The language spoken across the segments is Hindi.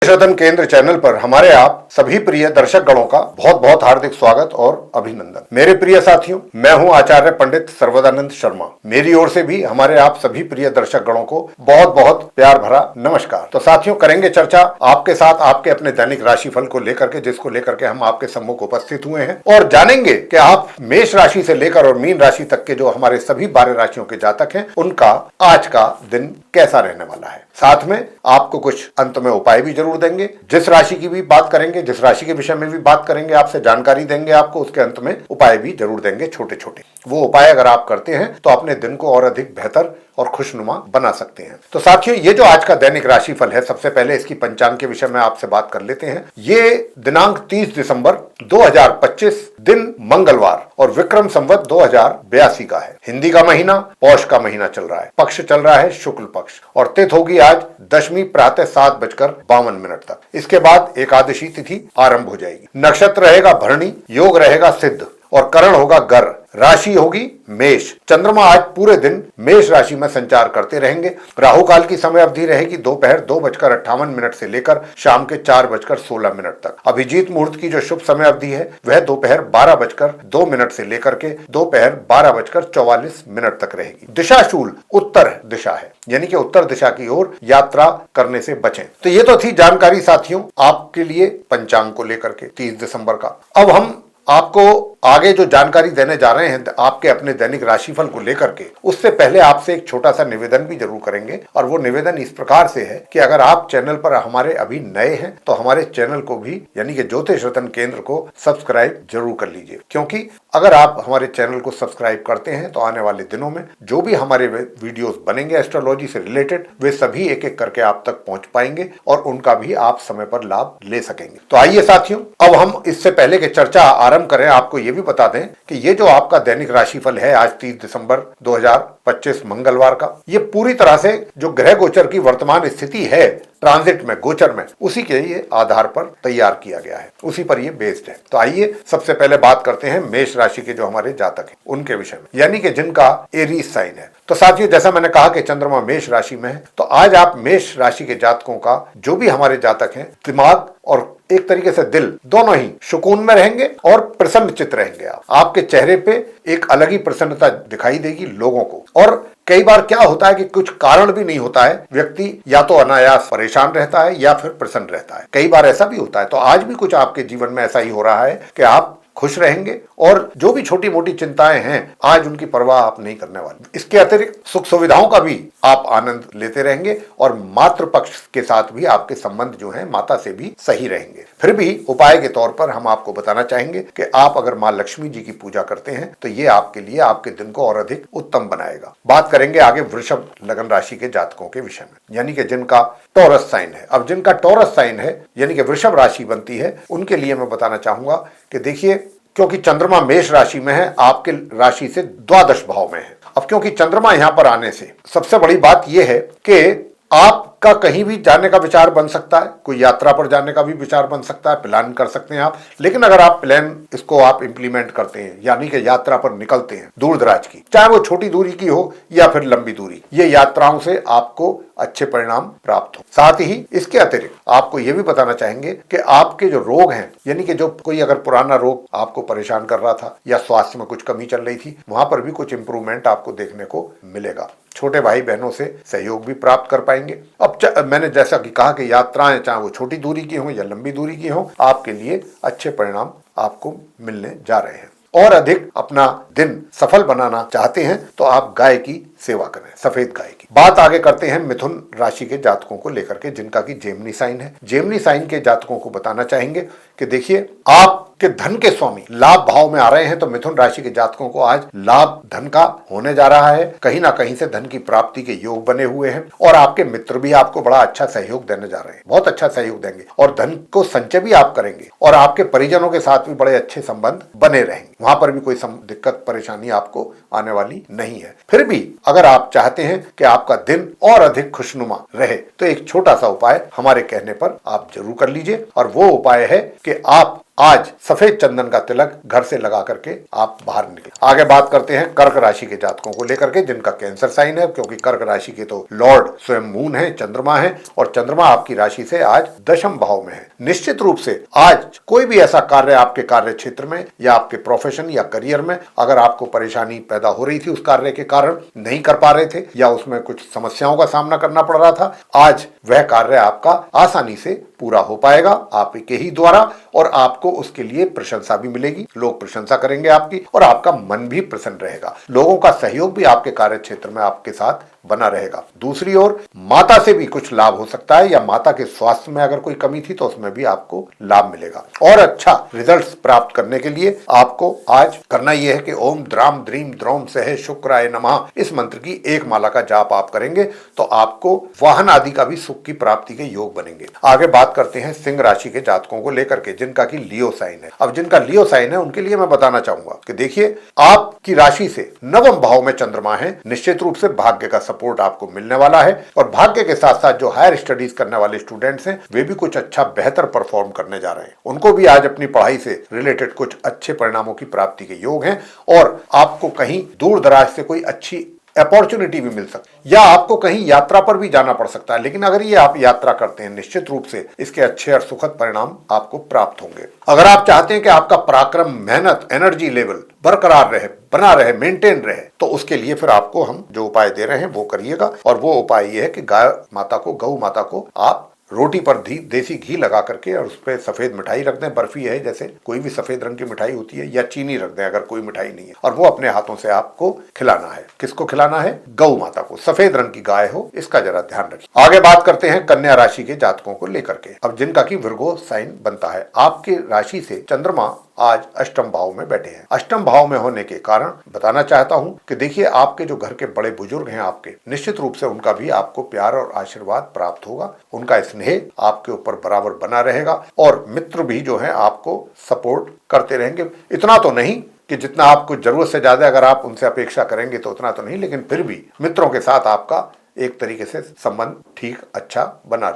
ज्योतिषोधन केंद्र चैनल पर हमारे आप सभी प्रिय दर्शक गणों का बहुत बहुत हार्दिक स्वागत और अभिनंदन। मेरे प्रिय साथियों, मैं हूं आचार्य पंडित सर्वदानंद शर्मा। मेरी ओर से भी हमारे आप सभी प्रिय दर्शक गणों को बहुत बहुत प्यार भरा नमस्कार। तो साथियों, करेंगे चर्चा आपके साथ आपके अपने दैनिक राशिफल को लेकर के, जिसको लेकर के हम आपके सम्मुख उपस्थित हुए हैं और जानेंगे कि आप मेष राशि से लेकर और मीन राशि तक के जो हमारे सभी 12 राशियों के जातक हैं, उनका आज का दिन कैसा रहने वाला है। साथ में आपको कुछ अंत में उपाय भी जरूर देंगे। जिस राशि की भी बात करेंगे, जिस राशि के विषय में भी बात करेंगे, आपसे जानकारी देंगे आपको, उसके अंत में उपाय भी जरूर देंगे छोटे छोटे। वो उपाय अगर आप करते हैं तो अपने दिन को और अधिक बेहतर और खुशनुमा बना सकते हैं। तो साथियों, ये जो आज का दैनिक राशिफल है, सबसे पहले इसकी पंचांग के विषय में आपसे बात कर लेते हैं। ये दिनांक 30 दिसंबर 2025 दिन मंगलवार और विक्रम संवत 2082 का है। हिंदी का महीना पौष का महीना चल रहा है। पक्ष चल रहा है शुक्ल पक्ष और तिथि होगी आज दशमी प्रातः 7:52 तक। इसके बाद एकादशी तिथि आरंभ हो जाएगी। नक्षत्र रहेगा भरणी, योग रहेगा सिद्ध और करण होगा गर। राशि होगी मेष। चंद्रमा आज पूरे दिन मेष राशि में संचार करते रहेंगे। राहु काल की समय अवधि रहेगी दोपहर 2:58 से लेकर शाम के 4:16 तक। अभिजीत मुहूर्त की जो शुभ समय अवधि है वह दोपहर 12:02 से लेकर के दोपहर 12:44 तक रहेगी। दिशाशूल उत्तर दिशा है, यानी कि उत्तर दिशा की ओर यात्रा करने से बचें। तो ये तो थी जानकारी साथियों आपके लिए पंचांग को लेकर के 30 दिसंबर का। अब हम आपको आगे जो जानकारी देने जा रहे हैं आपके अपने दैनिक राशिफल को लेकर के, उससे पहले आपसे एक छोटा सा निवेदन भी जरूर करेंगे। और वो निवेदन इस प्रकार से है कि अगर आप चैनल पर हमारे अभी नए हैं तो हमारे चैनल को भी, यानी कि ज्योतिषरत्न केंद्र को सब्सक्राइब जरूर कर लीजिए। क्योंकि अगर आप हमारे चैनल को सब्सक्राइब करते हैं तो आने वाले दिनों में जो भी हमारे वीडियोस बनेंगे एस्ट्रोलॉजी से रिलेटेड, वे सभी एक एक करके आप तक पहुंच पाएंगे और उनका भी आप समय पर लाभ ले सकेंगे। तो आइए साथियों, अब हम इससे पहले की चर्चा आरंभ करें। आपको ये भी बता दें कि ये जो आपका दैनिक राशिफल है आज 30 दिसंबर 2025 मंगलवार का, ये पूरी तरह से जो ग्रह गोचर की वर्तमान स्थिति है ट्रांजिट में, गोचर में, उसी के ये आधार पर तैयार किया गया है, उसी पर ये बेस्ड है। तो आइए सबसे पहले बात करते हैं मेष राशि के जो हमारे जातक हैं उनके विषय में, यानी कि जिनका एरीज साइन है। तो साथियों, जैसा मैंने कहा कि चंद्रमा मेष राशि में है, तो आज आप मेष राशि के जातकों का, जो भी हमारे जातक हैं, दिमाग और एक तरीके से दिल, दोनों ही सुकून में रहेंगे और प्रसन्न चित्त रहेंगे। आपके चेहरे पे एक अलग ही प्रसन्नता दिखाई देगी लोगों को। और कई बार क्या होता है कि कुछ कारण भी नहीं होता है, व्यक्ति या तो अनायास परेशान रहता है या फिर प्रसन्न रहता है। कई बार ऐसा भी होता है। तो आज भी कुछ आपके जीवन में ऐसा ही हो रहा है कि आप खुश रहेंगे और जो भी छोटी मोटी चिंताएं हैं आज उनकी परवाह आप नहीं करने वाले। इसके अतिरिक्त सुख सुविधाओं का भी आप आनंद लेते रहेंगे और मातृ पक्ष के साथ भी आपके संबंध जो है माता से भी सही रहेंगे। फिर भी उपाय के तौर पर हम आपको बताना चाहेंगे कि आप अगर माँ लक्ष्मी जी की पूजा करते हैं तो ये आपके लिए आपके दिन को और अधिक उत्तम बनाएगा। बात करेंगे आगे वृषभ लगन राशि के जातकों के विषय में, यानी कि जिनका टॉरस साइन है। अब जिनका टॉरस साइन है यानी कि वृषभ राशि बनती है, उनके लिए मैं बताना चाहूंगा कि देखिए, क्योंकि चंद्रमा मेष राशि में है, आपके राशि से द्वादश भाव में है। अब क्योंकि चंद्रमा यहां पर आने से सबसे बड़ी बात यह है कि आपका कहीं भी जाने का विचार बन सकता है, कोई यात्रा पर जाने का भी विचार बन सकता है, प्लान कर सकते हैं आप। लेकिन अगर आप प्लान इसको आप इंप्लीमेंट करते हैं, यानी कि यात्रा पर निकलते हैं दूर दराज की, चाहे वो छोटी दूरी की हो या फिर लंबी दूरी, ये यात्राओं से आपको अच्छे परिणाम प्राप्त हो। साथ ही इसके अतिरिक्त आपको ये भी बताना चाहेंगे कि आपके जो रोग हैं, यानी कि जो कोई अगर पुराना रोग आपको परेशान कर रहा था या स्वास्थ्य में कुछ कमी चल रही थी, वहां पर भी कुछ इंप्रूवमेंट आपको देखने को मिलेगा। छोटे भाई बहनों से सहयोग भी प्राप्त कर पाएंगे। अब मैंने जैसा कि कहा कि यात्राएं चाहे वो छोटी दूरी की हो या लंबी दूरी की हो, आपके लिए अच्छे परिणाम आपको मिलने जा रहे हैं। और अधिक अपना दिन सफल बनाना चाहते हैं तो आप गाय की सेवा करें, सफेद गाय की। बात आगे करते हैं मिथुन राशि के जातकों को लेकर के, जिनका की जेमिनी साइन है। जेमिनी साइन के जातकों को बताना चाहेंगे कि देखिए, आपके धन के स्वामी लाभ भाव में आ रहे हैं, तो मिथुन राशि के जातकों को आज लाभ धन का होने जा रहा है। कहीं ना कहीं से धन की प्राप्ति के योग बने हुए हैं और आपके मित्र भी आपको बड़ा अच्छा सहयोग देने जा रहे हैं, बहुत अच्छा सहयोग देंगे और धन को संचय भी आप करेंगे और आपके परिजनों के साथ भी बड़े अच्छे संबंध बने रहेंगे। वहां पर भी कोई दिक्कत परेशानी आपको आने वाली नहीं है। फिर भी अगर आप चाहते हैं कि आपका दिन और अधिक खुशनुमा रहे तो एक छोटा सा उपाय हमारे कहने पर आप जरूर कर लीजिए और वो उपाय है कि आप आज सफेद चंदन का तिलक घर से लगा करके आप बाहर निकले। आगे बात करते हैं कर्क राशि के जातकों को लेकर के, जिनका कैंसर साइन है, क्योंकि कर्क राशि के तो लॉर्ड स्वयं मून है, चंद्रमा है, और चंद्रमा आपकी राशि से आज दशम भाव में है। निश्चित रूप से आज कोई भी ऐसा कार्य आपके कार्य क्षेत्र में या आपके प्रोफेशन या करियर में अगर आपको परेशानी पैदा हो रही थी, उस कार्य के कारण नहीं कर पा रहे थे या उसमें कुछ समस्याओं का सामना करना पड़ रहा था, आज वह कार्य आपका आसानी से पूरा हो पाएगा आपके ही द्वारा, और आपको उसके लिए प्रशंसा भी मिलेगी। लोग प्रशंसा करेंगे आपकी, और आपका मन भी प्रसन्न रहेगा। लोगों का सहयोग भी आपके कार्य क्षेत्र में आपके साथ बना रहेगा। दूसरी ओर माता से भी कुछ लाभ हो सकता है, या माता के स्वास्थ्य में अगर कोई कमी थी तो उसमें भी आपको लाभ मिलेगा। और अच्छा रिजल्ट्स प्राप्त करने के लिए आपको आज करना यह है कि ओम द्राम द्रीम द्रोम सह शुक्राय नमः इस मंत्र की एक माला का जाप आप करेंगे तो आपको वाहन आदि का भी सुख की प्राप्ति के योग बनेंगे। आगे बात करते हैं सिंह राशि के जातकों को लेकर के, जिनका की लियो साइन है। अब जिनका लियो साइन है उनके लिए मैं बताना चाहूंगा कि देखिए, आपकी राशि से नवम भाव में चंद्रमा है। निश्चित रूप से भाग्य का सपोर्ट आपको मिलने वाला है, और भाग्य के साथ साथ जो हायर स्टडीज करने वाले स्टूडेंट्स हैं वे भी कुछ अच्छा बेहतर परफॉर्म करने जा रहे हैं। उनको भी आज अपनी पढ़ाई से रिलेटेड कुछ अच्छे परिणामों की प्राप्ति के योग हैं, और आपको कहीं दूर दराज से कोई अच्छी अपॉर्चुनिटी भी मिल सकती है, या आपको कहीं यात्रा पर भी जाना पड़ सकता है। लेकिन अगर ये आप यात्रा करते हैं, निश्चित रूप से इसके अच्छे और सुखद परिणाम आपको प्राप्त होंगे। अगर आप चाहते हैं कि आपका पराक्रम, मेहनत, एनर्जी लेवल बरकरार रहे, बना रहे, मेंटेन रहे, तो उसके लिए फिर आपको हम जो उपाय दे रहे हैं वो करिएगा। और वो उपाय ये है कि गाय माता को, गौ माता को आप रोटी पर देसी घी लगा करके और उस पर सफेद मिठाई रख दें, बर्फी है जैसे कोई भी सफेद रंग की मिठाई होती है, या चीनी रख दें अगर कोई मिठाई नहीं है, और वो अपने हाथों से आपको खिलाना है। किसको खिलाना है? गौ माता को। सफेद रंग की गाय हो, इसका जरा ध्यान रखिए। आगे बात करते हैं कन्या राशि के जातकों को लेकर के, अब जिनका की विर्गो साइन बनता है। आपकी राशि से चंद्रमा आज अष्टम भाव में बैठे हैं। अष्टम भाव में होने के कारण बताना चाहता हूं कि देखिए, आपके जो घर के बड़े बुजुर्ग हैं आपके, निश्चित रूप से उनका भी आपको प्यार और आशीर्वाद प्राप्त होगा। उनका स्नेह आपके ऊपर बराबर बना रहेगा, और मित्र भी जो है आपको सपोर्ट करते रहेंगे। इतना तो नहीं कि जितना आपको जरूरत से ज्यादा अगर आप उनसे अपेक्षा करेंगे तो उतना तो नहीं, लेकिन फिर भी मित्रों के साथ आपका एक तरीके से संबंध ठीक अच्छा बना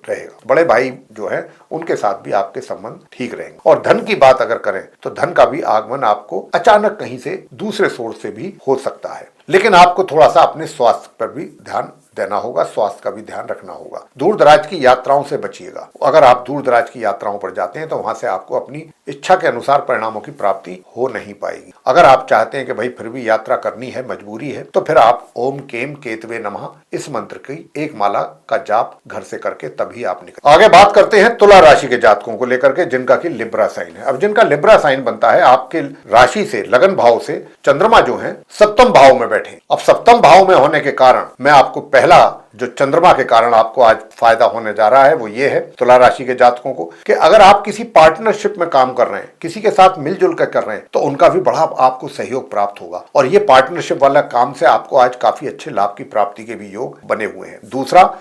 रहेगा। बड़े भाई जो है उनके साथ भी आपके संबंध ठीक रहेंगे। और धन की बात अगर करें तो धन का भी आगमन आपको अचानक कहीं से दूसरे सोर्स से भी हो सकता है, लेकिन आपको थोड़ा सा अपने स्वास्थ्य पर भी ध्यान देना होगा, स्वास्थ्य का भी ध्यान रखना होगा। दूर दराज की यात्राओं से बचिएगा। अगर आप दूर दराज की यात्राओं पर जाते हैं तो वहां से आपको अपनी इच्छा के अनुसार परिणामों की प्राप्ति हो नहीं पाएगी। अगर आप चाहते हैं कि भाई फिर भी यात्रा करनी है, मजबूरी है, तो फिर आप ओम केम केतवे नमः इस मंत्र की एक माला का जाप घर से करके तभी आप निकल। आगे बात करते हैं तुला राशि के जातकों को लेकर के, जिनका की लिब्रा साइन है। अब जिनका लिब्रा साइन बनता है, आपके राशि से लगन भाव से चंद्रमा जो है सप्तम भाव में बैठे। अब सप्तम भाव में होने के कारण मैं आपको पहला जो चंद्रमा के कारण आपको आज फायदा होने जा रहा है वो ये है तुला राशि के जातकों को, कि अगर आप किसी पार्टनरशिप में काम कर रहे हैं, किसी के साथ मिलजुल कर रहे हैं, तो उनका भी बड़ा आपको सहयोग प्राप्त होगा, और ये पार्टनरशिप वाला काम से आपको आज काफी अच्छे लाभ की प्राप्ति के भी योग बने हुए हैं।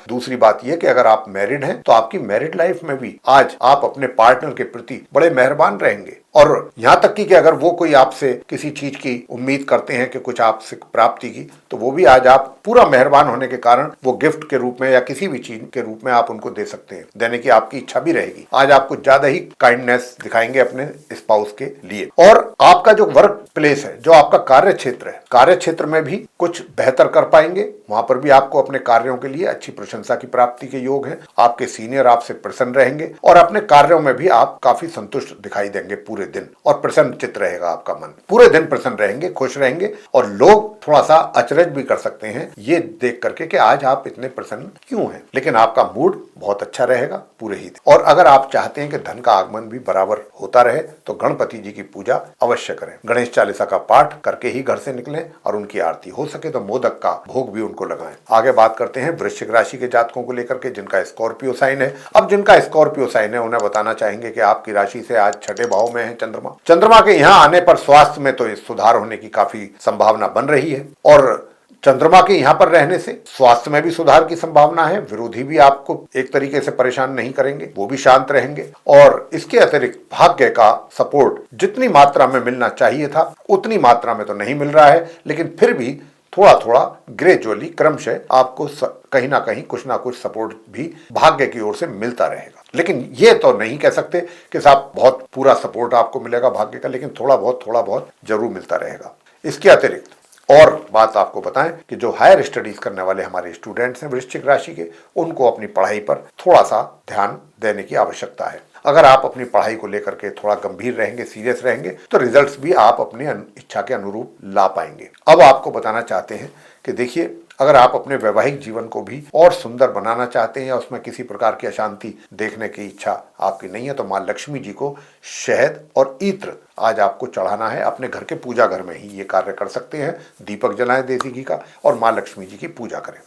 दूसरी बात यह कि अगर आप मैरिड हैं तो आपकी मैरिड लाइफ में भी आज आप अपने पार्टनर के प्रति बड़े मेहरबान रहेंगे, और यहां तक कि अगर वो कोई आपसे किसी चीज की उम्मीद करते हैं कि कुछ आपसे प्राप्ति की, तो वो भी आज आप पूरा मेहरबान होने के कारण वो गिफ्ट के रूप में या किसी भी चीज के रूप में आप उनको दे सकते हैं। देने की आपकी इच्छा भी रहेगी। आज आपको ज्यादा ही काइंडनेस दिखाएंगे अपने स्पाउस के लिए। और आपका जो वर्क प्लेस है, जो आपका कार्य क्षेत्र है, कार्य क्षेत्र में भी कुछ बेहतर कर पाएंगे। वहां पर भी आपको अपने कार्यों के लिए अच्छी प्रशंसा की प्राप्ति के योग है। आपके सीनियर आपसे प्रसन्न रहेंगे, और अपने कार्यों में भी आप काफी संतुष्ट दिखाई देंगे पूरे दिन, और प्रसन्न चित्त रहेगा आपका मन। पूरे दिन प्रसन्न रहेंगे, खुश रहेंगे, और लोग थोड़ा सा अचरज भी कर सकते हैं ये देख करके कि आज आप इतने प्रसन्न क्यों हैं, लेकिन आपका मूड बहुत अच्छा रहेगा पूरे ही दिन। और अगर आप चाहते हैं कि धन का आगमन भी बराबर होता रहे तो गणपति जी की पूजा अवश्य करें। गणेश चालीसा का पाठ करके ही घर से निकलें, और उनकी आरती हो सके तो मोदक का भोग भी उनको लगाएं। आगे बात करते हैं वृश्चिक राशि के जातकों को लेकर के, जिनका स्कॉर्पियो साइन है। अब जिनका स्कॉर्पियो साइन है उन्हें बताना चाहेंगे कि आपकी राशि से आज छठे भाव में है चंद्रमा के यहाँ आने पर स्वास्थ्य में तो सुधार होने की काफी संभावना बन रही है, और चंद्रमा के यहाँ पर रहने से स्वास्थ्य में भी सुधार की संभावना है। विरोधी भी आपको एक तरीके से परेशान नहीं करेंगे, वो भी शांत रहेंगे। और इसके अतिरिक्त भाग्य का सपोर्ट जितनी मात्रा में मिलना चाहिए था उतनी मात्रा में तो नहीं मिल रहा है, लेकिन फिर भी थोड़ा थोड़ा ग्रेजुअली क्रमशः आपको कहीं ना कहीं कुछ ना कुछ सपोर्ट भी भाग्य की ओर से मिलता रहेगा। लेकिन ये तो नहीं कह सकते कि साहब बहुत पूरा सपोर्ट आपको मिलेगा भाग्य का, लेकिन थोड़ा बहुत जरूर मिलता रहेगा। इसके अतिरिक्त और बात आपको बताएं कि जो हायर स्टडीज करने वाले हमारे स्टूडेंट्स हैं वृश्चिक राशि के, उनको अपनी पढ़ाई पर थोड़ा सा ध्यान देने की आवश्यकता है। अगर आप अपनी पढ़ाई को लेकर के थोड़ा गंभीर रहेंगे, सीरियस रहेंगे, तो रिजल्ट्स भी आप अपनी इच्छा के अनुरूप ला पाएंगे। अब आपको बताना चाहते हैं कि देखिए, अगर आप अपने वैवाहिक जीवन को भी और सुंदर बनाना चाहते हैं या उसमें किसी प्रकार की अशांति देखने की इच्छा आपकी नहीं है, तो माँ लक्ष्मी जी को शहद और इत्र आज आपको चढ़ाना है। अपने घर के पूजा घर में ही ये कार्य कर सकते हैं। दीपक जलाएं देसी घी का और माँ लक्ष्मी जी की पूजा करें।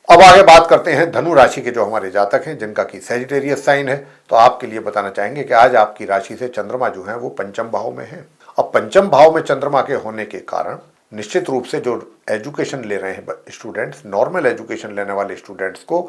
अब आगे बात करते हैं धनु राशि के जो हमारे जातक हैं, जिनका कि सैजिटेरियस साइन है। तो आपके लिए बताना चाहेंगे कि आज आपकी राशि से चंद्रमा जो है वो पंचम भाव में है। अब पंचम भाव में चंद्रमा के होने के कारण निश्चित रूप से जो एजुकेशन ले रहे हैं स्टूडेंट्स, नॉर्मल एजुकेशन लेने वाले स्टूडेंट्स को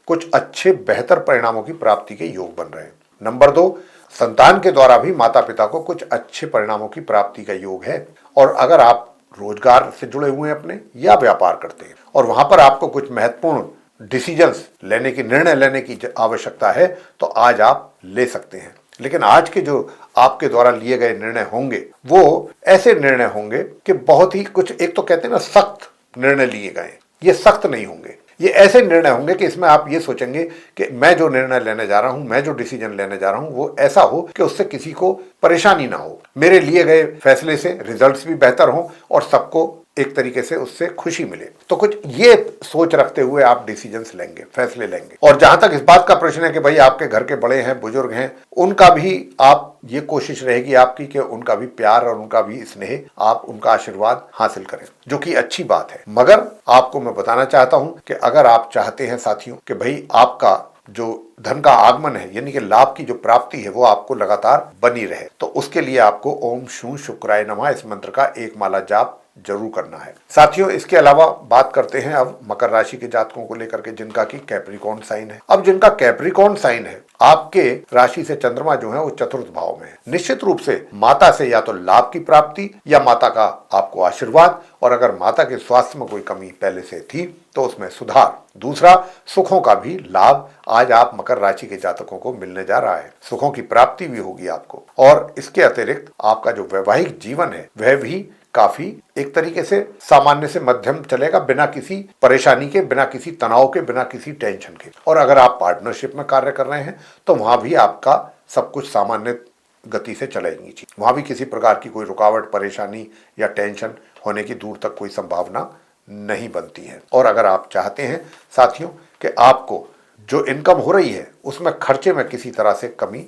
कुछ अच्छे बेहतर परिणामों की प्राप्ति के योग बन रहे हैं। नंबर 2, संतान के द्वारा भी माता पिता को कुछ अच्छे परिणामों की प्राप्ति का योग है। और अगर आप रोजगार से जुड़े हुए हैं अपने या व्यापार करते हैं और वहां पर आपको कुछ महत्वपूर्ण डिसीजंस लेने की, निर्णय लेने की आवश्यकता है, तो आज आप ले सकते हैं। लेकिन आज के जो आपके द्वारा लिए गए निर्णय होंगे वो ऐसे निर्णय होंगे कि बहुत ही कुछ, एक तो कहते हैं ना सख्त निर्णय लिए गए, ये सख्त नहीं होंगे। ये ऐसे निर्णय होंगे कि इसमें आप ये सोचेंगे कि मैं जो निर्णय लेने जा रहा हूं, मैं जो डिसीजन लेने जा रहा हूं, वो ऐसा हो कि उससे किसी को परेशानी ना हो, मेरे लिए गए फैसले से रिजल्ट्स भी बेहतर हों और सबको एक तरीके से उससे खुशी मिले। तो कुछ ये सोच रखते हुए आप डिसीजंस लेंगे, फैसले लेंगे। और जहां तक इस बात का प्रश्न है कि भाई आपके घर के बड़े हैं, बुजुर्ग हैं, उनका भी आप ये कोशिश रहेगी आपकी कि उनका भी प्यार और उनका भी स्नेह, आप उनका आशीर्वाद हासिल करें, जो कि अच्छी बात है। मगर आपको मैं बताना चाहता हूं कि अगर आप चाहते हैं साथियों कि भाई आपका जो धन का आगमन है, यानी कि लाभ की जो प्राप्ति है, वो आपको लगातार बनी रहे, तो उसके लिए आपको ओम शू शुक्राय नमः इस मंत्र का एक माला जाप जरूर करना है। साथियों, इसके अलावा बात करते हैं अब मकर राशि के जातकों को लेकर के, जिनका की कैप्रिकॉर्न साइन है। अब जिनका कैप्रिकॉर्न साइन है, आपके राशि से चंद्रमा जो है वो चतुर्थ भाव में है। निश्चित रूप से माता से या तो लाभ की प्राप्ति या माता का आपको आशीर्वाद, और अगर माता के स्वास्थ्य में कोई कमी पहले से थी तो उसमें सुधार। दूसरा, सुखों का भी लाभ आज आप मकर राशि के जातकों को मिलने जा रहा है। सुखों की प्राप्ति भी होगी आपको। और इसके अतिरिक्त आपका जो वैवाहिक जीवन है वह भी काफी एक तरीके से सामान्य से मध्यम चलेगा, बिना किसी परेशानी के, बिना किसी तनाव के, बिना किसी टेंशन के। और अगर आप पार्टनरशिप में कार्य कर रहे हैं तो वहां भी आपका सब कुछ सामान्य गति से चलेंगी चीज, वहां भी किसी प्रकार की कोई रुकावट, परेशानी या टेंशन होने की दूर तक कोई संभावना नहीं बनती है। और अगर आप चाहते हैं साथियों कि आपको जो इनकम हो रही है उसमें खर्चे में किसी तरह से कमी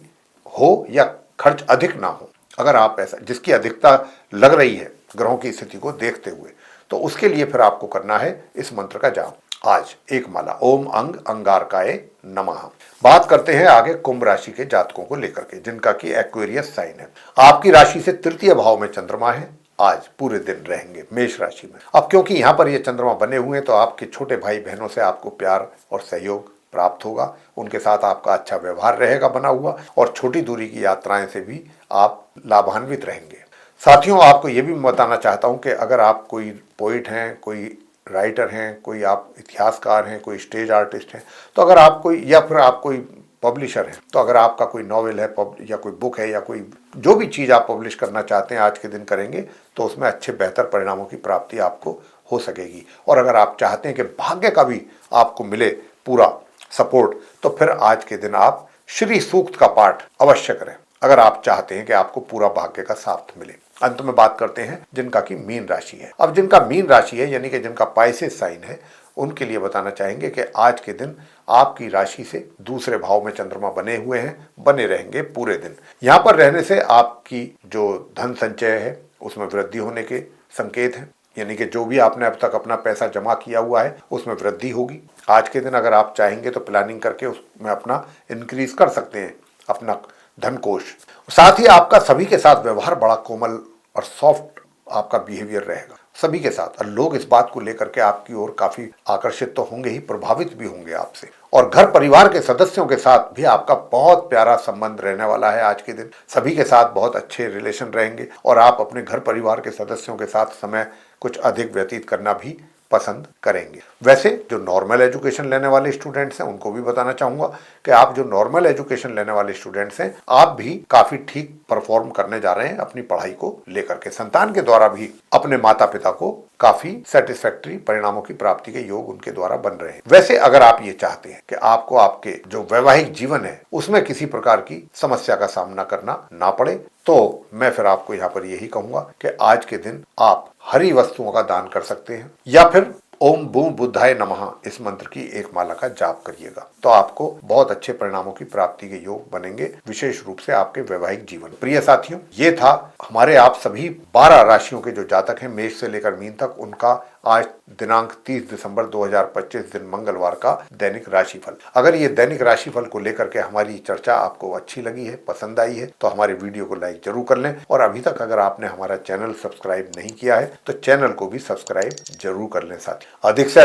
हो या खर्च अधिक ना हो, अगर आप ऐसा जिसकी अधिकता लग रही है ग्रहों की स्थिति को देखते हुए, तो उसके लिए फिर आपको करना है इस मंत्र का जाप आज एक माला, ओम अंग अंगारकाय नमः। बात करते हैं आगे कुंभ राशि के जातकों को लेकर के, जिनका की एक्वेरियस साइन है। आपकी राशि से तृतीय भाव में चंद्रमा है, आज पूरे दिन रहेंगे मेष राशि में। अब क्योंकि यहाँ पर ये चंद्रमा बने हुए हैं तो आपके छोटे भाई बहनों से आपको प्यार और सहयोग प्राप्त होगा, उनके साथ आपका अच्छा व्यवहार रहेगा बना हुआ, और छोटी दूरी की यात्राएं से भी आप लाभान्वित रहेंगे। साथियों, आपको ये भी बताना चाहता हूं कि अगर आप कोई पोइट हैं, कोई राइटर हैं, कोई आप इतिहासकार हैं, कोई स्टेज आर्टिस्ट हैं, तो अगर आप कोई, या फिर आप कोई पब्लिशर हैं, तो अगर आपका कोई नॉवेल है या कोई बुक है या कोई जो भी चीज़ आप पब्लिश करना चाहते हैं आज के दिन करेंगे तो उसमें अच्छे बेहतर परिणामों की प्राप्ति आपको हो सकेगी। और अगर आप चाहते हैं कि भाग्य का भी आपको मिले पूरा सपोर्ट, तो फिर आज के दिन आप श्री सूक्त का पाठ अवश्य करें, अगर आप चाहते हैं कि आपको पूरा भाग्य का साथ मिले। अंत में बात करते हैं जिनका की मीन राशि है। अब जिनका मीन राशि है, यानी कि जिनका पाइसेस साइन है, उनके लिए बताना चाहेंगे कि आज के दिन आपकी राशि से दूसरे भाव में चंद्रमा बने हुए हैं, बने रहेंगे पूरे दिन। यहाँ पर रहने से आपकी जो धन संचय है उसमें वृद्धि होने के संकेत हैं, यानी कि जो भी आपने अब तक अपना पैसा जमा किया हुआ है उसमें वृद्धि होगी। आज के दिन अगर आप चाहेंगे तो प्लानिंग करके उसमें अपना इंक्रीज कर सकते हैं अपना धन कोष। साथ ही आपका सभी के साथ व्यवहार बड़ा कोमल और सॉफ्ट आपका बिहेवियर रहेगा सभी के साथ, और लोग इस बात को लेकर के आपकी ओर काफी आकर्षित तो होंगे ही, प्रभावित भी होंगे आपसे। और घर परिवार के सदस्यों के साथ भी आपका बहुत प्यारा संबंध रहने वाला है। आज के दिन सभी के साथ बहुत अच्छे रिलेशन रहेंगे और आप अपने घर परिवार के सदस्यों के साथ समय कुछ अधिक व्यतीत करना भी पसंद करेंगे। वैसे जो नॉर्मल एजुकेशन लेने वाले स्टूडेंट्स हैं उनको भी बताना चाहूंगा कि आप जो नॉर्मल एजुकेशन लेने वाले स्टूडेंट्स हैं आप भी काफी ठीक परफॉर्म करने जा रहे हैं अपनी पढ़ाई को लेकर के। संतान के द्वारा भी अपने माता पिता को काफी सेटिस्फैक्टरी परिणामों की प्राप्ति के योग उनके द्वारा बन रहे हैं। वैसे अगर आप ये चाहते हैं कि आपको आपके जो वैवाहिक जीवन है उसमें किसी प्रकार की समस्या का सामना करना ना पड़े तो मैं फिर आपको यहाँ पर यही कहूंगा कि आज के दिन आप हरी वस्तुओं का दान कर सकते हैं या फिर ओम बूम बुद्धाय नमः इस मंत्र की एक माला का जाप करिएगा तो आपको बहुत अच्छे परिणामों की प्राप्ति के योग बनेंगे, विशेष रूप से आपके वैवाहिक जीवन। प्रिय साथियों, ये था हमारे आप सभी 12 राशियों के जो जातक हैं मेष से लेकर मीन तक, उनका आज दिनांक 30 दिसंबर 2025 दिन मंगलवार का दैनिक राशिफल। अगर ये दैनिक राशिफल को लेकर के हमारी चर्चा आपको अच्छी लगी है, पसंद आई है तो हमारे वीडियो को लाइक जरूर कर लें और अभी तक अगर आपने हमारा चैनल सब्सक्राइब नहीं किया है तो चैनल को भी सब्सक्राइब जरूर कर लें। साथ अधिक से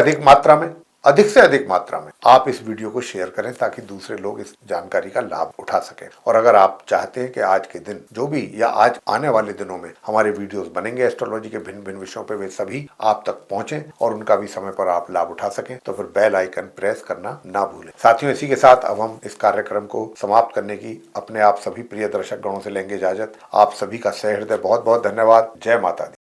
अधिक मात्रा में आप इस वीडियो को शेयर करें ताकि दूसरे लोग इस जानकारी का लाभ उठा सकें। और अगर आप चाहते हैं कि आज के दिन जो भी या आज आने वाले दिनों में हमारे वीडियोस बनेंगे एस्ट्रोलॉजी के भिन्न भिन्न विषयों पे, वे सभी आप तक पहुंचे और उनका भी समय पर आप लाभ उठा सकें तो फिर बेल आइकन प्रेस करना ना भूलें। साथियों, इसी के साथ अब हम इस कार्यक्रम को समाप्त करने की अपने आप सभी प्रिय दर्शक गणों से लेंगे इजाजत। आप सभी का सहृदय बहुत बहुत धन्यवाद। जय माता दी।